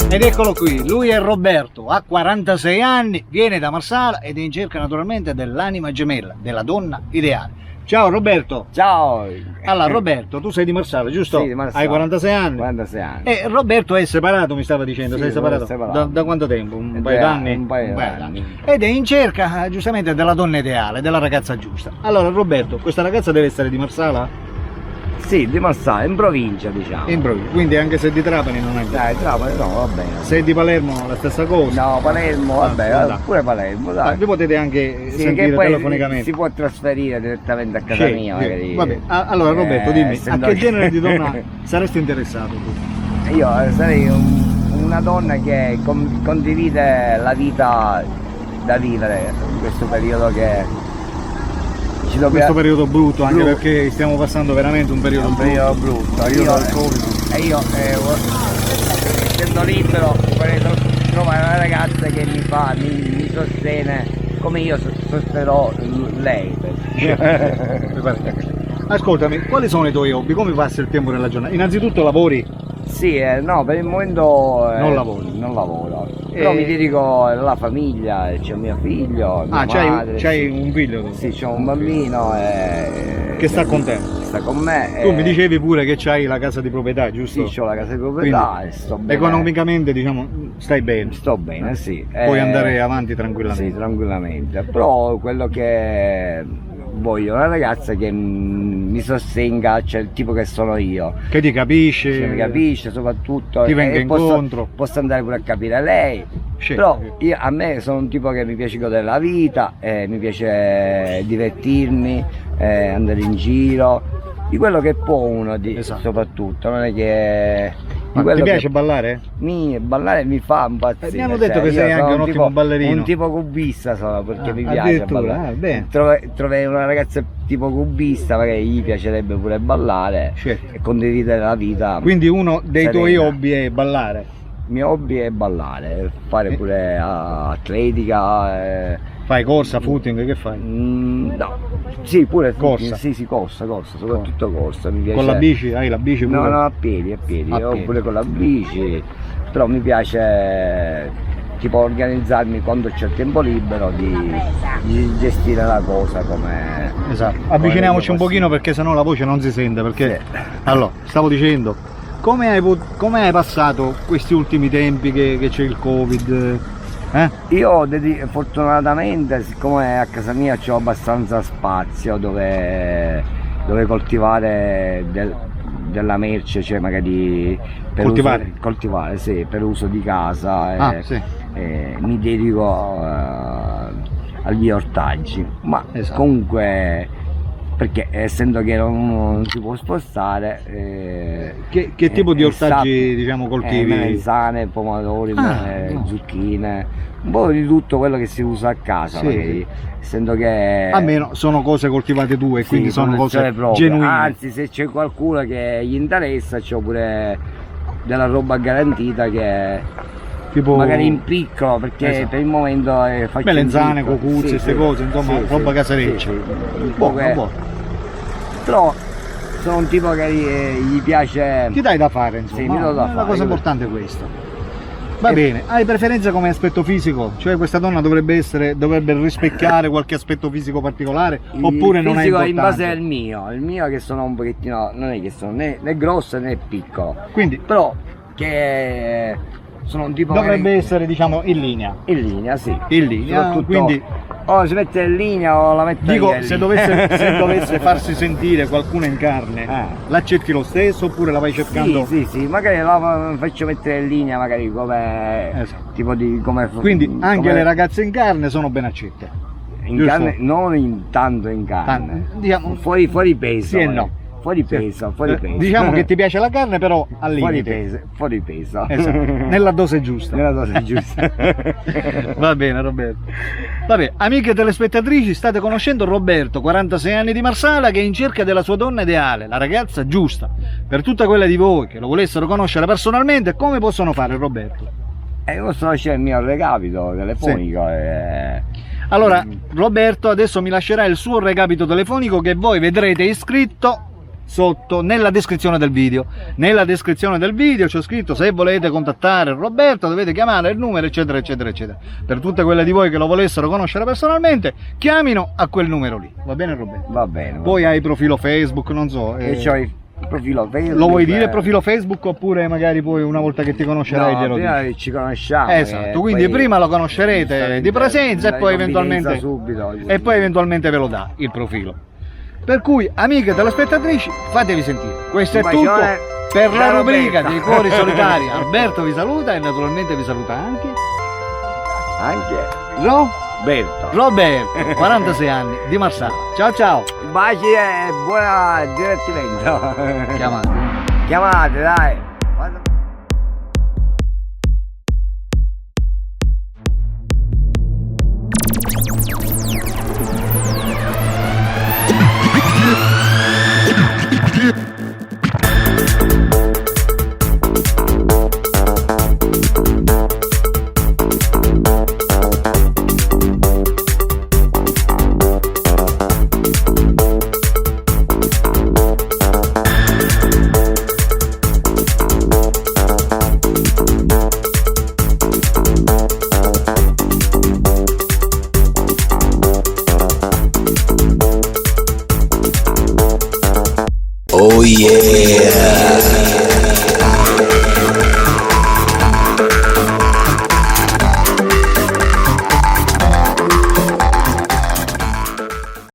Ed eccolo qui, lui è Roberto, ha 46 anni, viene da Marsala ed è in cerca naturalmente dell'anima gemella, della donna ideale. Ciao Roberto! Ciao! Allora Roberto, tu sei di Marsala, giusto? Sì, di Marsala. Hai 46 anni? 46 anni. E Roberto è separato, mi stava dicendo, Sì, sei separato? separato. Da quanto tempo? Un paio d'anni? Un paio d'anni. Ed è in cerca giustamente della donna ideale, della ragazza giusta. Allora Roberto, questa ragazza deve essere di Marsala? Sì, di Marsala, in provincia diciamo. In provincia, quindi anche se di Trapani non è. Dai, Trapani no, va bene. Se di Palermo la stessa cosa? No, Palermo, vabbè, dai. pure Palermo, dai. Vi potete anche Sì, sentire che poi telefonicamente. si può trasferire direttamente a casa Sì, mia, sì. magari. Vabbè, allora Roberto, dimmi, a essendo che che- genere di donna saresti interessato tu? Io sarei una donna che condivide la vita da vivere in questo periodo che ci dobbiamo... Questo periodo brutto, anche Brutto. perché stiamo passando veramente un periodo un brutto. periodo brutto. Periodo Io, del Covid. e io essendo libero vorrei trovare una ragazza che mi sostiene come io sosterrò lei. Ascoltami, quali sono i tuoi hobby? Come passi il tempo nella giornata? Innanzitutto lavori? Sì, no, per il momento Non lavori? Non lavoro. Però mi dedico alla famiglia, c'è mio figlio, mia madre. c'hai un figlio tu? Sì, c'ho un bambino Che sta con te? sta con me. Tu mi dicevi pure che c'hai la casa di proprietà, giusto? Sì, ho la casa di proprietà Quindi, e sto bene. economicamente, diciamo, stai bene. Sto bene, sì. Puoi andare avanti tranquillamente. Sì, tranquillamente. Però quello che voglio è una ragazza che mi sostenga, cioè il tipo che sono io. Che ti capisce? Che mi capisce soprattutto. Ti venga e incontro. Posso andare pure a capire lei. Sì. Però a me sono un tipo che mi piace godere la vita, mi piace divertirmi, andare in giro, di quello che può uno Esatto. soprattutto, non è che... Ma ti piace ballare? Ballare mi fa impazzire. Mi hanno detto che io sei anche sono un ottimo ballerino. Un tipo cubista sono, perché mi piace addirittura, ballare. bene. Trovai una ragazza tipo cubista, magari gli piacerebbe pure ballare Certo. e condividere la vita. Quindi uno dei serena. tuoi hobby è ballare? Il mio hobby è ballare, fare pure atletica. Fai corsa, footing, che fai? No, sì, pure Corsa. Sì, corsa, soprattutto corsa. Mi piace. Con la bici? Hai la bici pure? No, a piedi. A Io piedi. pure con la bici, però mi piace tipo organizzarmi quando c'è il tempo libero di gestire la cosa come... Esatto. Avviciniamoci un come pochino perché sennò la voce non si sente, perché... Sì. Allora, stavo dicendo, come hai passato questi ultimi tempi che c'è il Covid? Io fortunatamente, siccome a casa mia c'ho abbastanza spazio dove coltivare della merce, cioè magari per coltivare, sì, per uso di casa, Sì. mi dedico agli ortaggi, ma Esatto. comunque perché essendo che non si può spostare, Che tipo di ortaggi, diciamo, coltivi? melanzane, pomodori, no. zucchine, un po' di tutto quello che si usa a casa, Sì. magari, essendo che Almeno sono cose coltivate tue, sì, quindi sono cose produzione propria. genuine. Anzi, se c'è qualcuno che gli interessa, c'ho pure della roba garantita che Tipo magari in piccolo, perché Esatto. per il momento faccio melenzane, in piccolo. cocuzze, queste cose, insomma, roba casereccia. un po' Buono, che- buono. Però sono un tipo che gli piace. Ti dai da fare, insomma. Sì, mi do da La fare. cosa importante è questa. Va bene, hai preferenza come aspetto fisico? Cioè questa donna dovrebbe rispecchiare qualche aspetto fisico particolare, oppure non è fisico importante? in base al mio che sono un pochettino, non è che sono né grosso né piccolo, Quindi però che sono un tipo dovrebbe che essere, diciamo, in linea. in linea, sì. In linea, Soprattutto quindi o si mette in linea o la metto dico, in se linea. dovesse farsi sentire qualcuno in carne, l'accetti lo stesso oppure la vai cercando? Sì, magari la faccio mettere in linea, magari come Esatto. tipo di come. Quindi anche come- le ragazze in carne sono ben accette. in giusto? carne, non tanto in carne, Diciamo, fuori peso. sì e magari. no. Fuori peso, fuori peso. Diciamo che ti piace la carne, però al fuori limite. peso, fuori peso. Esatto, nella dose giusta. Nella dose giusta. Va bene Roberto. Vabbè, amiche telespettatrici, state conoscendo Roberto, 46 anni di Marsala, che è in cerca della sua donna ideale, la ragazza giusta. Per tutte quelle di voi che lo volessero conoscere personalmente, come possono fare Roberto? Questo c'è il mio recapito telefonico. Allora, Roberto adesso mi lascerà il suo recapito telefonico che voi vedrete iscritto sotto nella descrizione del video. Nella descrizione del video c'è scritto: se volete contattare Roberto dovete chiamare il numero, eccetera eccetera eccetera. Per tutte quelle di voi che lo volessero conoscere personalmente, chiamino a quel numero lì. Va bene, Roberto? Va bene. Poi hai profilo Facebook, non so. E c'ho il profilo Facebook. Lo vuoi dire profilo Facebook, oppure magari poi una volta che ti conoscerai No, glielo prima dici? che ci conosciamo. Esatto, quindi prima lo conoscerete di presenza e poi eventualmente subito, ve lo dà il profilo. Per cui, amiche telespettatrici, fatevi sentire. Questo è Un tutto bacione per la da rubrica Roberta. dei cuori solitari. Alberto vi saluta e naturalmente vi saluta anche Roberto, Berto. 46 anni, di Marsala. Ciao ciao. Baci e buon divertimento. Chiamate. Chiamate, dai. Oh yeah!